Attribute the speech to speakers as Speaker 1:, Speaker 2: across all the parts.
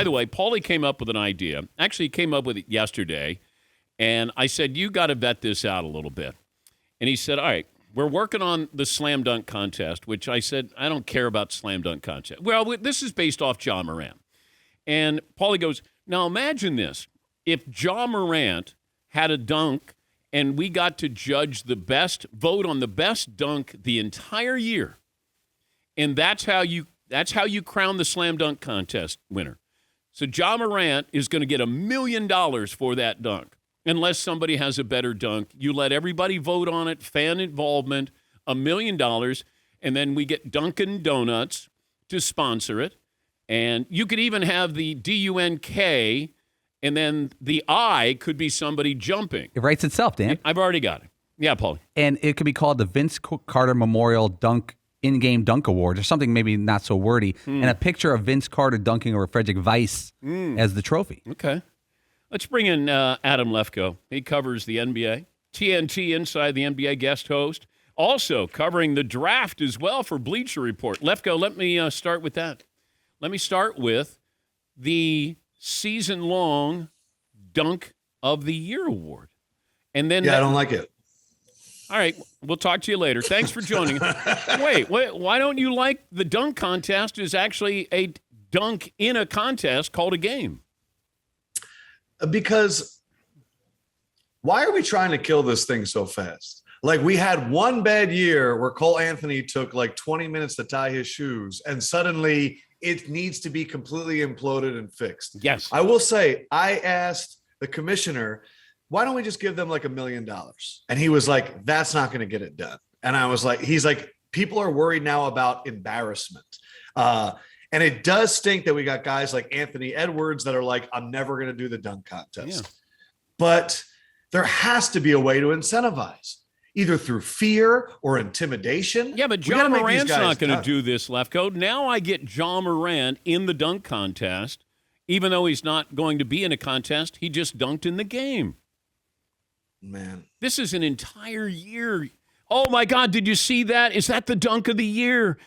Speaker 1: By the way, Paulie came up with an idea. Actually, he came up with it yesterday. And I said, you got to vet this out a little bit. And he said, all right, we're working on the slam dunk contest, which I said, I don't care about slam dunk contest. Well, this is based off Ja Morant. And Paulie goes, now imagine this. If Ja Morant had a dunk and we got to judge vote on the best dunk the entire year, and that's how you crown the slam dunk contest winner. So Ja Morant is going to get $1 million for that dunk. Unless somebody has a better dunk, you let everybody vote on it, fan involvement, $1 million, and then we get Dunkin' Donuts to sponsor it. And you could even have the DUNK, and then the I could be somebody jumping.
Speaker 2: It writes itself, Dan.
Speaker 1: I've already got it. Yeah, Paul.
Speaker 2: And it could be called the Vince Carter Memorial Dunk In-Game Dunk Awards, or something maybe not so wordy, and a picture of Vince Carter dunking over Frederick Weiss as the trophy.
Speaker 1: Okay. Let's bring in Adam Lefkoe. He covers the NBA. TNT Inside the NBA guest host. Also covering the draft as well for Bleacher Report. Lefkoe, let me start with that. Let me start with the season-long Dunk of the Year award. And then
Speaker 3: I don't like it.
Speaker 1: All right, we'll talk to you later. Thanks for joining us. Wait, why don't you like the dunk contest is actually a dunk in a contest called a game?
Speaker 3: Because why are we trying to kill this thing so fast? Like, we had one bad year where Cole Anthony took like 20 minutes to tie his shoes, and suddenly it needs to be completely imploded and fixed.
Speaker 1: Yes.
Speaker 3: I will say, I asked the commissioner, why don't we just give them like $1 million? And he was like, that's not going to get it done. And I was like, he's like, people are worried now about embarrassment. And it does stink that we got guys like Anthony Edwards that are like, I'm never going to do the dunk contest. Yeah. But there has to be a way to incentivize, either through fear or intimidation.
Speaker 1: Yeah, but Ja Morant's not going to do this, Lefkoe. Now I get Ja Morant in the dunk contest, even though he's not going to be in a contest. He just dunked in the game.
Speaker 3: Man.
Speaker 1: This is an entire year. Oh, my God, did you see that? Is that the dunk of the year?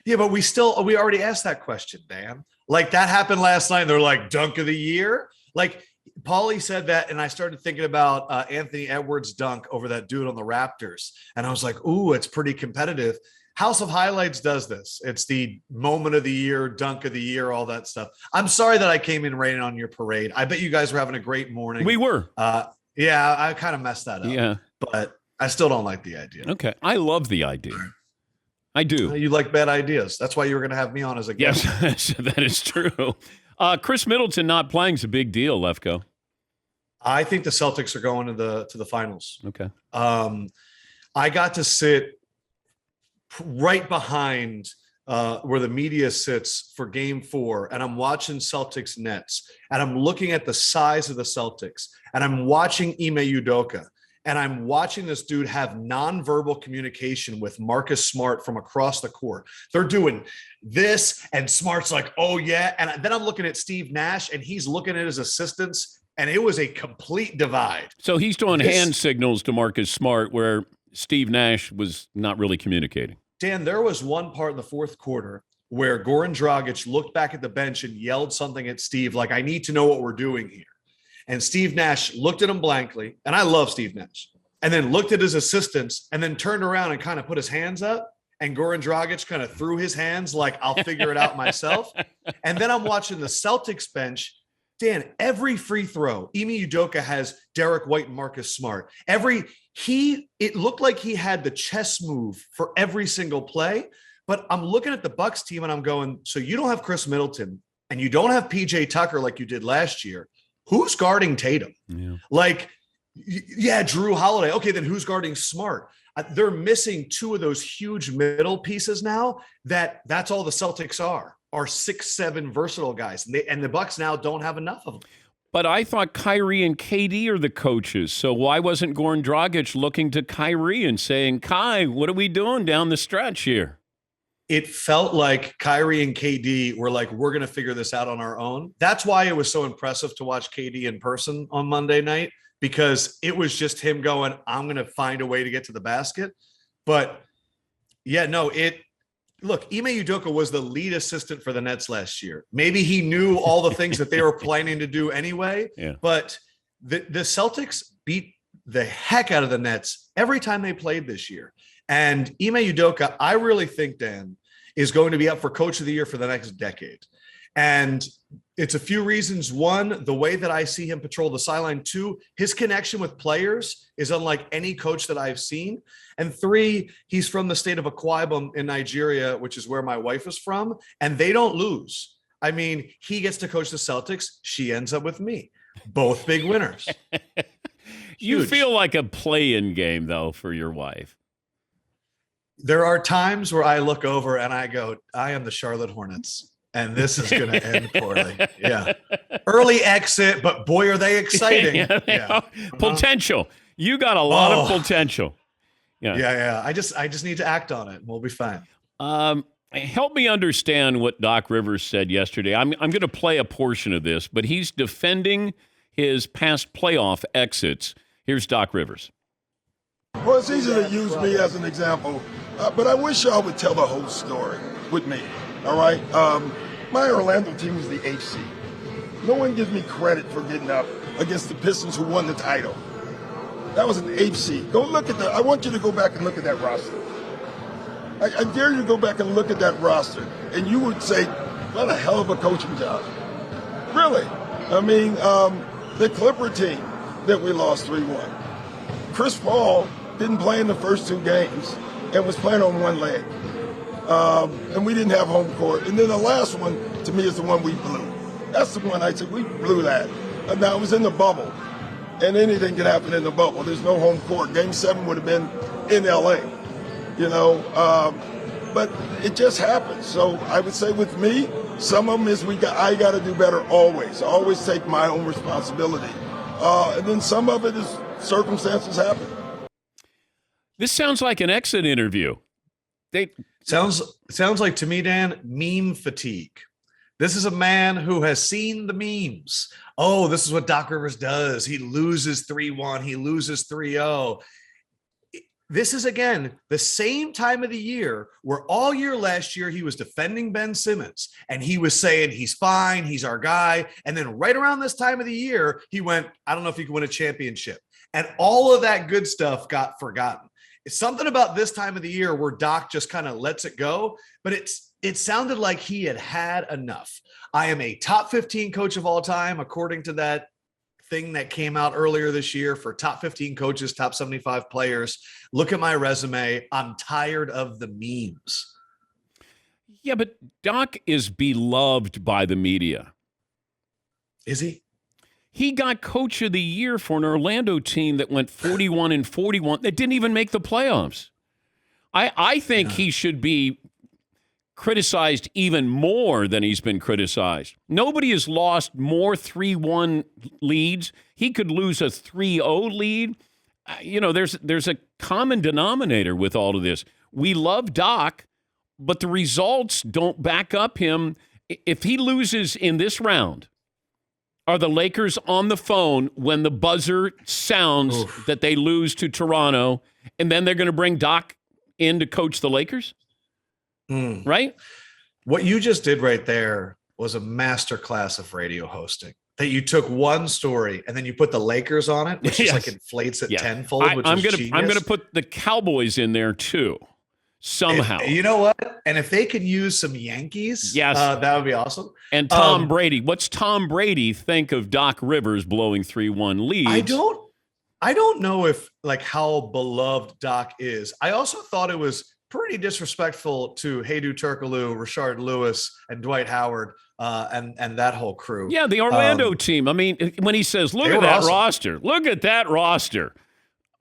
Speaker 3: Yeah, but we already asked that question, Dan. Like, that happened last night. They're like, dunk of the year? Like, Paulie said that, and I started thinking about Anthony Edwards' dunk over that dude on the Raptors. And I was like, ooh, it's pretty competitive. House of Highlights does this. It's the moment of the year, dunk of the year, all that stuff. I'm sorry that I came in raining on your parade. I bet you guys were having a great morning.
Speaker 1: We were.
Speaker 3: Yeah, I kind of messed that up.
Speaker 1: Yeah.
Speaker 3: But I still don't like the idea.
Speaker 1: Okay. I love the idea. I do.
Speaker 3: You like bad ideas. That's why you were going to have me on as a guest.
Speaker 1: Yes, that is true. Chris Middleton not playing is a big deal, Lefkoe.
Speaker 3: I think the Celtics are going to the finals.
Speaker 1: Okay.
Speaker 3: I got to sit right behind where the media sits for Game 4, and I'm watching Celtics Nets, and I'm looking at the size of the Celtics, and I'm watching Ime Udoka. And I'm watching this dude have nonverbal communication with Marcus Smart from across the court. They're doing this, and Smart's like, oh, yeah. And then I'm looking at Steve Nash, and he's looking at his assistants, and it was a complete divide.
Speaker 1: So he's doing hand signals to Marcus Smart where Steve Nash was not really communicating.
Speaker 3: Dan, there was one part in the fourth quarter where Goran Dragic looked back at the bench and yelled something at Steve, like, I need to know what we're doing here. And Steve Nash looked at him blankly, and I love Steve Nash, and then looked at his assistants and then turned around and kind of put his hands up, and Goran Dragic kind of threw his hands like, I'll figure it out myself. And then I'm watching the Celtics bench. Dan, every free throw, Ime Udoka has Derek White and Marcus Smart. It looked like he had the chess move for every single play. But I'm looking at the Bucks team and I'm going, so you don't have Chris Middleton and you don't have PJ Tucker like you did last year. Who's guarding Tatum? Yeah. Like, yeah, Drew Holiday. Okay, then who's guarding Smart? They're missing two of those huge middle pieces now. That's all the Celtics are 6'7" versatile guys, and the Bucks now don't have enough of them.
Speaker 1: But I thought Kyrie and KD are the coaches. So why wasn't Goran Dragic looking to Kyrie and saying, Kai, what are we doing down the stretch here?
Speaker 3: It felt like Kyrie and KD were like, we're going to figure this out on our own. That's why it was so impressive to watch KD in person on Monday night, because it was just him going, I'm going to find a way to get to the basket. But yeah, no, look, Ime Udoka was the lead assistant for the Nets last year. Maybe he knew all the things that they were planning to do anyway.
Speaker 1: Yeah.
Speaker 3: But the Celtics beat the heck out of the Nets every time they played this year. And Ime Udoka, I really think, Dan, is going to be up for Coach of the Year for the next decade. And it's a few reasons. One, the way that I see him patrol the sideline. Two, his connection with players is unlike any coach that I've seen. And three, he's from the state of Akwa Ibom in Nigeria, which is where my wife is from, and they don't lose. I mean, he gets to coach the Celtics. She ends up with me. Both big winners.
Speaker 1: You
Speaker 3: Huge.
Speaker 1: feel like a play-in game, though, for your wife.
Speaker 3: There are times where I look over and I go, I am the Charlotte Hornets. And this is going to end poorly. Yeah. Early exit, but boy, are they exciting.
Speaker 1: Yeah. Potential. You got a lot of potential.
Speaker 3: Yeah. I just need to act on it. We'll be fine.
Speaker 1: Help me understand what Doc Rivers said yesterday. I'm going to play a portion of this, but he's defending his past playoff exits. Here's Doc Rivers.
Speaker 4: Well, it's easy to use me as an example, but I wish y'all would tell the whole story with me. All right? My Orlando team was the HC. No one gives me credit for getting up against the Pistons who won the title. That was an HC. Go look at that. I want you to go back and look at that roster. I dare you to go back and look at that roster, and you would say, what a hell of a coaching job. Really. I mean, the Clipper team that we lost 3-1. Chris Paul didn't play in the first two games and was playing on one leg. And we didn't have home court. And then the last one, to me, is the one we blew. That's the one I said, we blew that. Now, it was in the bubble, and anything can happen in the bubble. There's no home court. Game 7 would have been in L.A., but it just happened. So I would say with me, some of them is I got to do better always. I always take my own responsibility. And then some of it is circumstances happen.
Speaker 1: This sounds like an exit interview.
Speaker 3: Sounds like to me, Dan, meme fatigue. This is a man who has seen the memes. Oh, this is what Doc Rivers does. He loses 3-1. He loses 3-0. This is, again, the same time of the year where all year last year he was defending Ben Simmons and he was saying he's fine, he's our guy. And then right around this time of the year, he went, I don't know if he can win a championship. And all of that good stuff got forgotten. It's something about this time of the year where Doc just kind of lets it go, but it sounded like he had enough. I am a top 15 coach of all time, according to that thing that came out earlier this year for top 15 coaches, top 75 players. Look at my resume. I'm tired of the memes.
Speaker 1: Yeah, but Doc is beloved by the media.
Speaker 3: Is he?
Speaker 1: He got Coach of the Year for an Orlando team that went 41-41 that didn't even make the playoffs. I think he should be criticized even more than he's been criticized. Nobody has lost more 3-1 leads. He could lose a 3-0 lead. There's a common denominator with all of this. We love Doc, but the results don't back up him. If he loses in this round, are the Lakers on the phone when the buzzer sounds that they lose to Toronto, and then they're going to bring Doc in to coach the Lakers? Right?
Speaker 3: What you just did right there was a masterclass of radio hosting. That you took one story and then you put the Lakers on it, which is like inflates it tenfold. I'm
Speaker 1: gonna put the Cowboys in there too, somehow.
Speaker 3: You know what? And if they can use some Yankees, that would be awesome.
Speaker 1: And Tom Brady. What's Tom Brady think of Doc Rivers blowing 3-1 leads?
Speaker 3: I don't know if how beloved Doc is. I also thought it was pretty disrespectful to Hedo Turkoglu, Rashard Lewis, and Dwight Howard, and that whole crew.
Speaker 1: Yeah, the Orlando team. I mean, when he says, look at that roster. Look at that roster.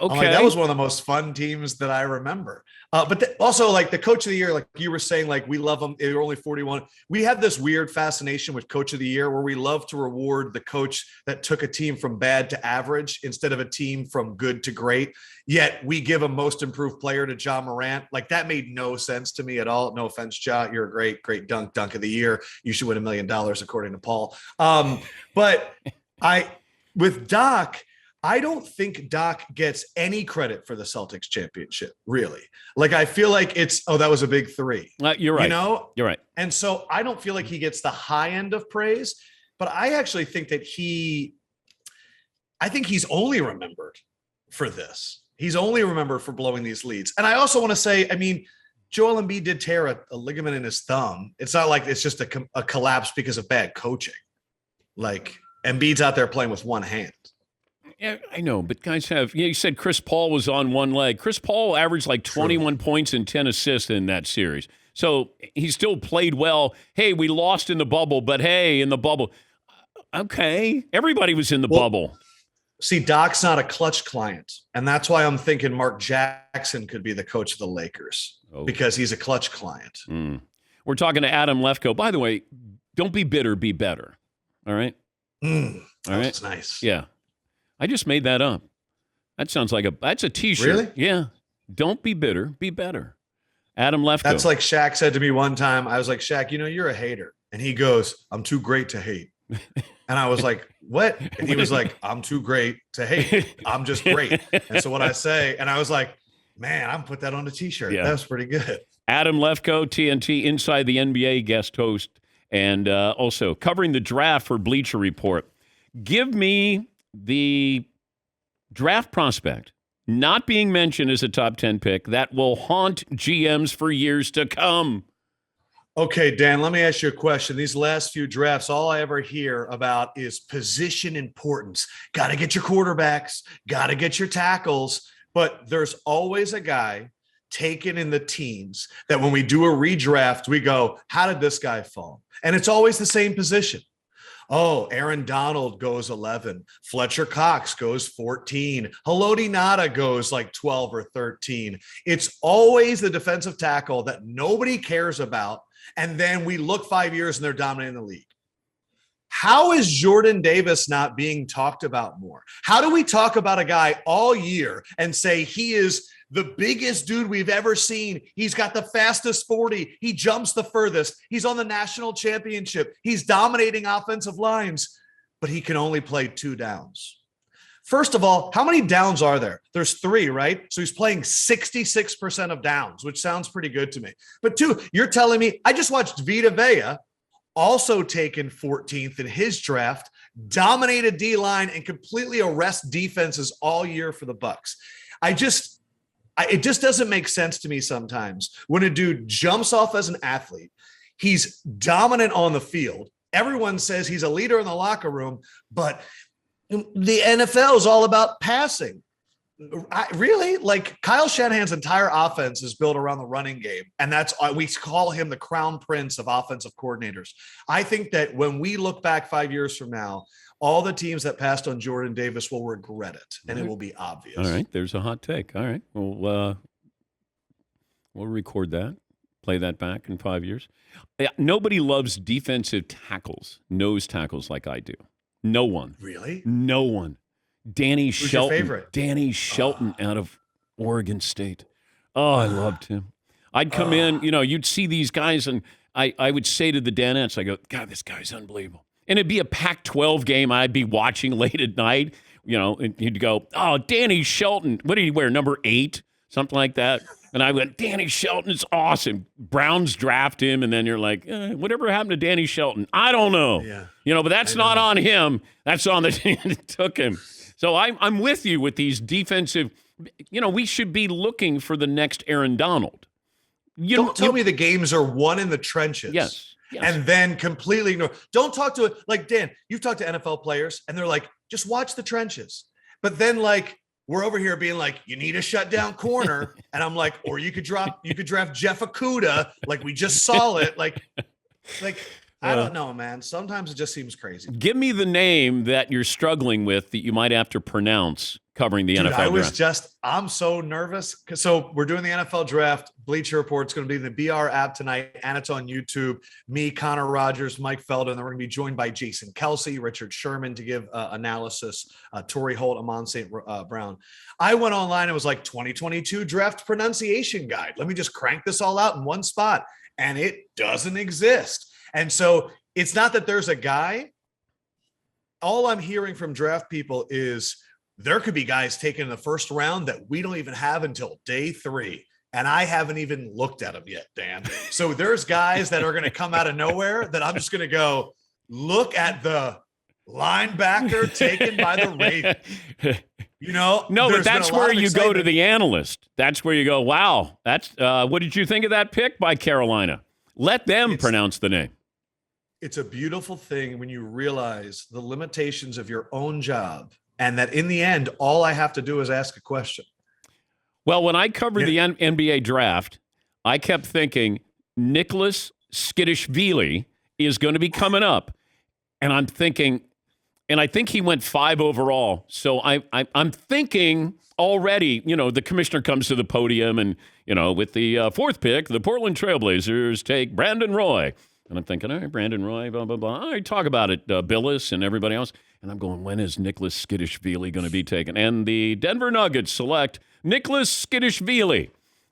Speaker 1: Okay.
Speaker 3: That was one of the most fun teams that I remember. But also, the Coach of the Year, like you were saying, we love them. They're only 41. We have this weird fascination with Coach of the Year where we love to reward the coach that took a team from bad to average instead of a team from good to great. Yet we give a most improved player to Ja Morant. That made no sense to me at all. No offense, Ja. You're a great dunk of the year. You should win $1 million, according to Paul. But with Doc, I don't think Doc gets any credit for the Celtics championship, really. Like, I feel like that was a big three.
Speaker 1: You're right.
Speaker 3: You know?
Speaker 1: You're right.
Speaker 3: And so I don't feel like he gets the high end of praise, but I actually think that I think he's only remembered for this. He's only remembered for blowing these leads. And I also want to say, I mean, Joel Embiid did tear a ligament in his thumb. It's not like it's just a collapse because of bad coaching. Like, Embiid's out there playing with one hand.
Speaker 1: Yeah, I know, but guys you said Chris Paul was on one leg. Chris Paul averaged like 21 points and 10 assists in that series. So he still played well. Hey, we lost in the bubble, but hey, in the bubble. Okay. Everybody was in the bubble.
Speaker 3: See, Doc's not a clutch client. And that's why I'm thinking Mark Jackson could be the coach of the Lakers because he's a clutch client.
Speaker 1: We're talking to Adam Lefkoe. By the way, don't be bitter, be better. All right?
Speaker 3: All right. That's nice.
Speaker 1: Yeah. I just made that up. That sounds like that's a T-shirt.
Speaker 3: Really?
Speaker 1: Yeah. Don't be bitter, be better. Adam Lefkoe.
Speaker 3: That's like Shaq said to me one time. I was like, Shaq, you're a hater. And he goes, I'm too great to hate. And I was like, what? And he was like, I'm too great to hate. I'm just great. And so what I say, and I was like, man, I'm put that on a T-shirt. Yeah. That was pretty good.
Speaker 1: Adam Lefkoe, TNT Inside the NBA guest host, and also covering the draft for Bleacher Report. Give me the draft prospect not being mentioned as a top 10 pick that will haunt GMs for years to come.
Speaker 3: Okay, Dan, let me ask you a question. These last few drafts, all I ever hear about is position importance. Got to get your quarterbacks, got to get your tackles. But there's always a guy taken in the teens that when we do a redraft, we go, how did this guy fall? And it's always the same position. Oh, Aaron Donald goes 11. Fletcher Cox goes 14. Haloti Ngata goes like 12 or 13. It's always the defensive tackle that nobody cares about. And then we look 5 years and they're dominating the league. How is Jordan Davis not being talked about more? How do we talk about a guy all year and say he is the biggest dude we've ever seen? He's got the fastest 40. He jumps the furthest. He's on the national championship. He's dominating offensive lines, but he can only play 2 downs. First of all, how many downs are there? There's 3, right? So he's playing 66% of downs, which sounds pretty good to me. But 2, you're telling me, I just watched Vita Vea, also taken 14th in his draft, dominated D-line and completely arrest defenses all year for the Bucs. It just doesn't make sense to me sometimes when a dude jumps off as an athlete. He's dominant on the field. Everyone says he's a leader in the locker room, but the NFL is all about passing. Really? Like, Kyle Shanahan's entire offense is built around the running game, and that's we call him the crown prince of offensive coordinators. I think that when we look back 5 years from now, all the teams that passed on Jordan Davis will regret it, and it will be obvious.
Speaker 1: All right, there's a hot take. All right, we'll record that, play that back in 5 years. Nobody loves defensive tackles, nose tackles like I do. No one.
Speaker 3: Really?
Speaker 1: No one. Danny Shelton.
Speaker 3: Your favorite?
Speaker 1: Danny Shelton out of Oregon State. Oh, I loved him. I'd come in, you'd see these guys, and I would say to the Danettes, I go, God, this guy's unbelievable. And it'd be a Pac-12 game I'd be watching late at night, and he'd go, oh, Danny Shelton. What did he wear, number 8? Something like that. And I went, Danny Shelton is awesome. Browns draft him, and then you're like, whatever happened to Danny Shelton? I don't know.
Speaker 3: Yeah.
Speaker 1: But that's not on him. That's on the team that took him. So I'm with you with these defensive. We should be looking for the next Aaron Donald.
Speaker 3: Don't tell me the games are won in the trenches.
Speaker 1: Yes.
Speaker 3: And then completely ignore. Don't talk to it like, Dan, you've talked to NFL players and they're like, just watch the trenches. But then we're over here being like, you need a shutdown corner. And I'm like, or you could draft Jeff Okudah. Like, we just saw it. Like I don't know, man. Sometimes it just seems crazy.
Speaker 1: Give me the name that you're struggling with that you might have to pronounce covering the NFL draft.
Speaker 3: I'm so nervous. So we're doing the NFL draft. Bleacher Report's going to be in the BR app tonight, and it's on YouTube. Me, Connor Rogers, Mike Felden, and then we're going to be joined by Jason Kelsey, Richard Sherman to give analysis, Torrey Holt, Amon St. Brown. I went online and was like, 2022 draft pronunciation guide. Let me just crank this all out in one spot. And it doesn't exist. And so it's not that there's a guy. All I'm hearing from draft people is there could be guys taken in the first round that we don't even have until day 3. And I haven't even looked at them yet, Dan. So there's guys that are going to come out of nowhere that I'm just going to go, look at the linebacker taken by the Ravens.
Speaker 1: No, but that's where you go to the analyst. That's where you go, wow, that's what did you think of that pick by Carolina? Let them pronounce the name.
Speaker 3: It's a beautiful thing when you realize the limitations of your own job and that in the end, all I have to do is ask a question.
Speaker 1: Well, when I covered the NBA draft, I kept thinking Nicholas Skidishvili is going to be coming up. And I'm thinking, and I think he went 5 overall. So I'm thinking already, the commissioner comes to the podium and, with the 4th pick, the Portland Trailblazers take Brandon Roy. And I'm thinking, all right, Brandon Roy, blah, blah, blah. All right, talk about it, Billis and everybody else. And I'm going, when is Nicholas Skidishvili going to be taken? And the Denver Nuggets select Nicholas Skidishvili.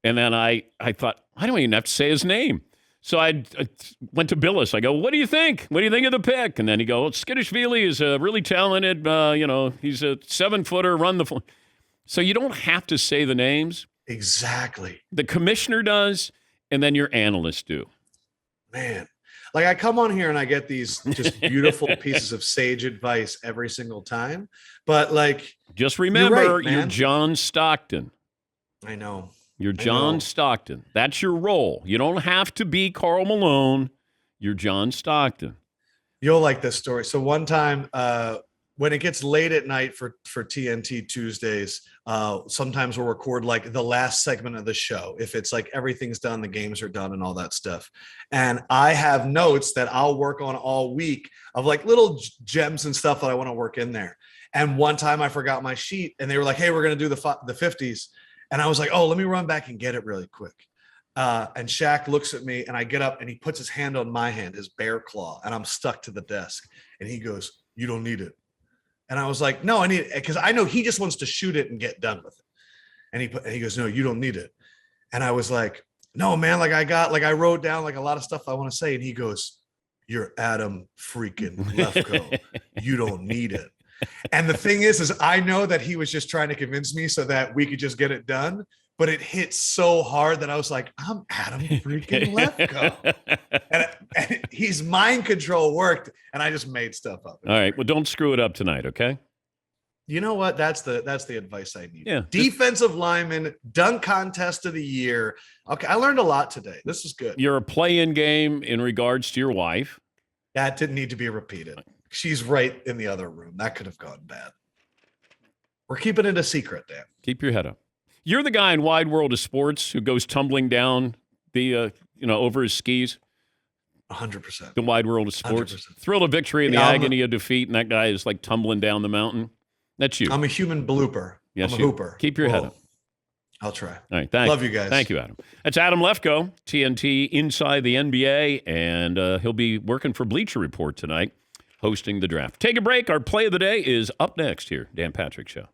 Speaker 1: And then I thought, I don't even have to say his name. So I went to Billis. I go, what do you think? What do you think of the pick? And then he goes, Skidishvili is a really talented, he's a 7-footer, run the floor. So you don't have to say the names.
Speaker 3: Exactly.
Speaker 1: The commissioner does, and then your analysts do.
Speaker 3: Man. Like I come on here and I get these just beautiful pieces of sage advice every single time. But like,
Speaker 1: just remember,
Speaker 3: you're
Speaker 1: you're John Stockton.
Speaker 3: I know.
Speaker 1: You're John Stockton. That's your role. You don't have to be Karl Malone. You're John Stockton.
Speaker 3: You'll like this story. So one time, when it gets late at night for TNT Tuesdays, sometimes we'll record like the last segment of the show. If it's like everything's done, the games are done and all that stuff. And I have notes that I'll work on all week of like little gems and stuff that I want to work in there. And one time I forgot my sheet and they were like, hey, we're going to do the 50s. And I was like, oh, let me run back and get it really quick. And Shaq looks at me and I get up and he puts his hand on my hand, his bear claw, and I'm stuck to the desk. And he goes, you don't need it. And I was like, no, I need it. Because I know he just wants to shoot it and get done with it. And he goes, no, you don't need it. And I was like, no, man, I wrote down like a lot of stuff I want to say. And he goes, you're Adam freaking Lefkoe. You don't need it. And the thing is I know that he was just trying to convince me so that we could just get it done. But it hit so hard that I was like, I'm Adam freaking Lefkoe. and his mind control worked. And I just made stuff up.
Speaker 1: All right. Well, don't screw it up tonight. Okay.
Speaker 3: You know what? That's the advice I need.
Speaker 1: Yeah.
Speaker 3: Defensive lineman, dunk contest of the year. Okay. I learned a lot today. This is good.
Speaker 1: You're a play-in game in regards to your wife.
Speaker 3: That didn't need to be repeated. She's right in the other room. That could have gone bad. We're keeping it a secret, Dan.
Speaker 1: Keep your head up. You're the guy in Wide World of Sports who goes tumbling down the, over his skis.
Speaker 3: 100%.
Speaker 1: The Wide World of Sports.
Speaker 3: 100%.
Speaker 1: Thrill of victory and the agony of defeat, and that guy is like tumbling down the mountain. That's you.
Speaker 3: I'm a human blooper.
Speaker 1: Yes,
Speaker 3: I'm a hooper.
Speaker 1: Keep your head up.
Speaker 3: I'll try.
Speaker 1: All right. Thanks.
Speaker 3: Love you guys.
Speaker 1: Thank you, Adam. That's Adam Lefkoe, TNT Inside the NBA, and he'll be working for Bleacher Report tonight, hosting the draft. Take a break. Our play of the day is up next here, Dan Patrick Show.